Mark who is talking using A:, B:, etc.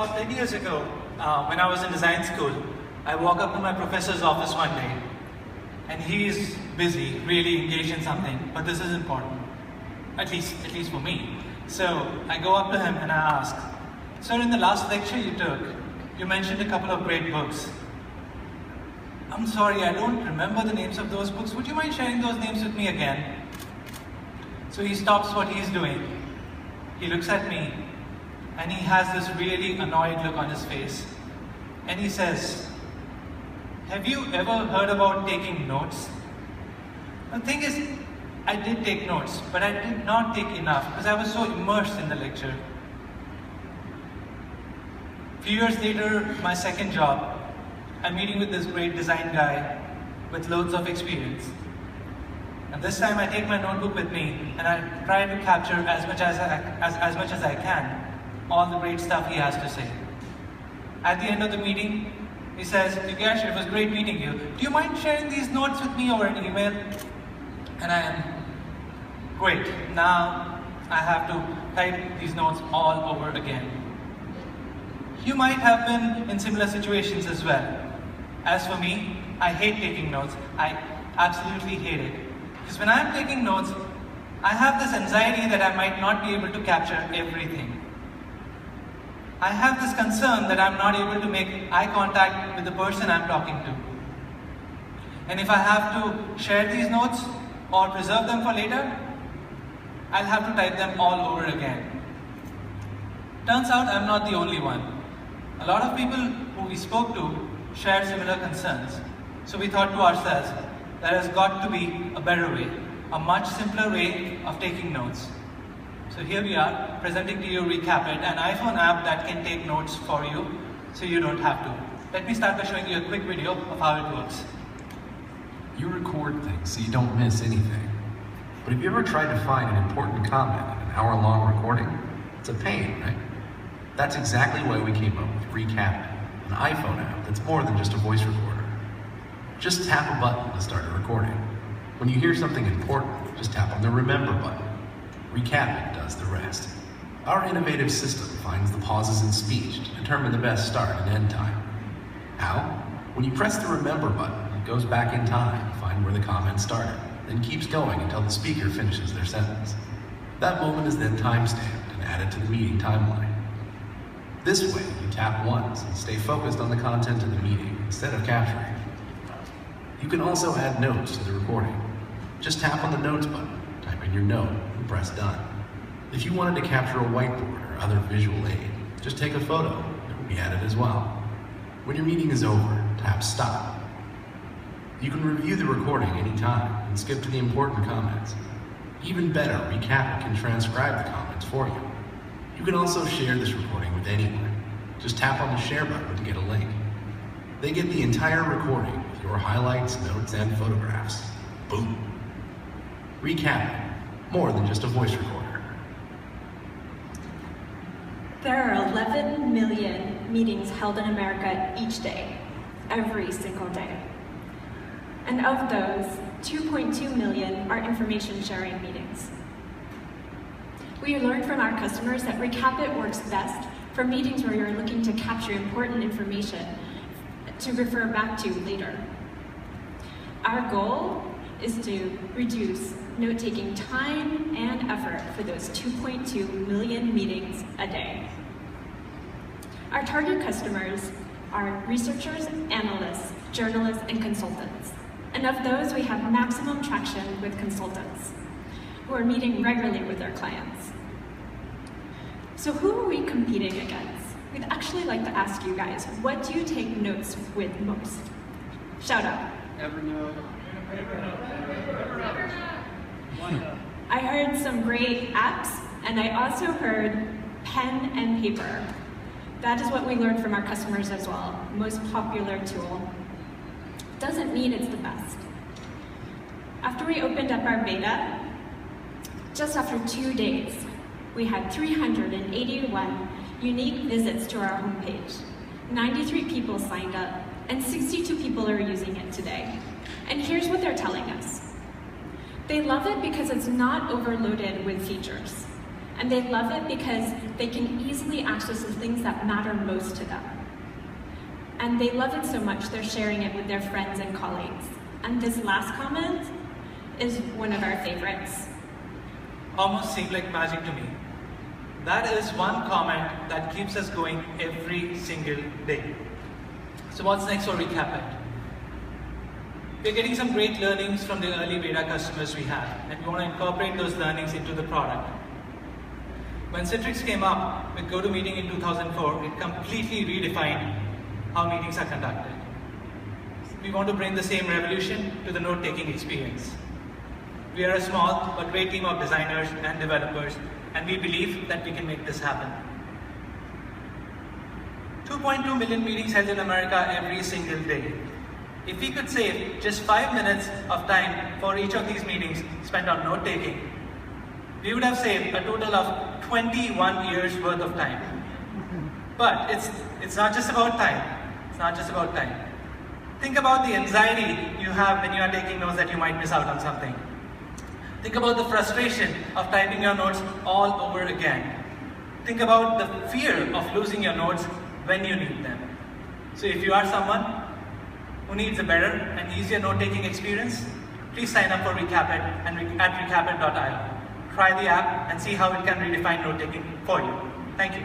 A: About 10 years ago, when I was in design school, I walk up to my professor's office one day, and he's busy, really engaged in something, but this is important, at least for me. So I go up to him and I ask, "Sir, in the last lecture you took, you mentioned a couple of great books. I'm sorry, I don't remember the names of those books. Would you mind sharing those names with me again?" So he stops what he's doing. He looks at me, and he has this really annoyed look on his face. And he says, "Have you ever heard about taking notes?" The thing is, I did take notes, but I did not take enough because I was so immersed in the lecture. A few years later, my second job, I'm meeting with this great design guy with loads of experience. And this time I take my notebook with me and I try to capture as much as I can all the great stuff he has to say. At the end of the meeting, he says, "Yogesh, it was great meeting you. Do you mind sharing these notes with me over an email?" And I am, great, now I have to type these notes all over again. You might have been in similar situations as well. As for me, I hate taking notes. I absolutely hate it. Because when I'm taking notes, I have this anxiety that I might not be able to capture everything. I have this concern that I'm not able to make eye contact with the person I'm talking to. And if I have to share these notes or preserve them for later, I'll have to type them all over again. Turns out I'm not the only one. A lot of people who we spoke to shared similar concerns. So we thought to ourselves, there has got to be a better way, a much simpler way of taking notes. So here we are, presenting to you ReCapit, an iPhone app that can take notes for you, so you don't have to. Let me start by showing you a quick video of how it works.
B: You record things so you don't miss anything. But have you ever tried to find an important comment in an hour-long recording? It's a pain, right? That's exactly why we came up with ReCapit, an iPhone app that's more than just a voice recorder. Just tap a button to start a recording. When you hear something important, just tap on the Remember button. ReCapit does the rest. Our innovative system finds the pauses in speech to determine the best start and end time. How? When you press the Remember button, it goes back in time to find where the comment started, then keeps going until the speaker finishes their sentence. That moment is then time-stamped and added to the meeting timeline. This way, you tap once and stay focused on the content of the meeting instead of capturing. You can also add notes to the recording. Just tap on the Notes button, type in your note, and press Done. If you wanted to capture a whiteboard or other visual aid, just take a photo. It will be added as well. When your meeting is over, tap Stop. You can review the recording anytime and skip to the important comments. Even better, ReCapit can transcribe the comments for you. You can also share this recording with anyone. Just tap on the Share button to get a link. They get the entire recording with your highlights, notes, and photographs. Boom. ReCapit, more than just a voice recorder.
C: There are 11 million meetings held in America each day, every single day. And of those, 2.2 million are information sharing meetings. We learned from our customers that ReCapit works best for meetings where you're looking to capture important information to refer back to later. Our goal is to reduce note-taking time and effort for those 2.2 million meetings a day. Our target customers are researchers, analysts, journalists, and consultants. And of those, we have maximum traction with consultants who are meeting regularly with their clients. So who are we competing against? We'd actually like to ask you guys, what do you take notes with most? Shout out.
A: Evernote.
C: I heard some great apps, and I also heard pen and paper. That is what we learned from our customers as well. Most popular tool. Doesn't mean it's the best. After we opened up our beta, just after 2 days, we had 381 unique visits to our homepage. 93 people signed up, and 62 people are using it today. And here's what they're telling us. They love it because it's not overloaded with features. And they love it because they can easily access the things that matter most to them. And they love it so much, they're sharing it with their friends and colleagues. And this last comment is one of our favorites.
A: Almost seemed like magic to me. That is one comment that keeps us going every single day. So what's next for ReCapit? We're getting some great learnings from the early beta customers we have, and we want to incorporate those learnings into the product. When Citrix came up with GoToMeeting in 2004, it completely redefined how meetings are conducted. We want to bring the same revolution to the note-taking experience. We are a small but great team of designers and developers, and we believe that we can make this happen. 2.2 million meetings held in America every single day. If we could save just 5 minutes of time for each of these meetings spent on note-taking, we would have saved a total of 21 years worth of time. But it's not just about time. It's not just about time. Think about the anxiety you have when you are taking notes that you might miss out on something. Think about the frustration of typing your notes all over again. Think about the fear of losing your notes when you need them. So if you are someone who needs a better and easier note-taking experience, please sign up for ReCapit at recapit.io. Try the app and see how it can redefine note-taking for you. Thank you.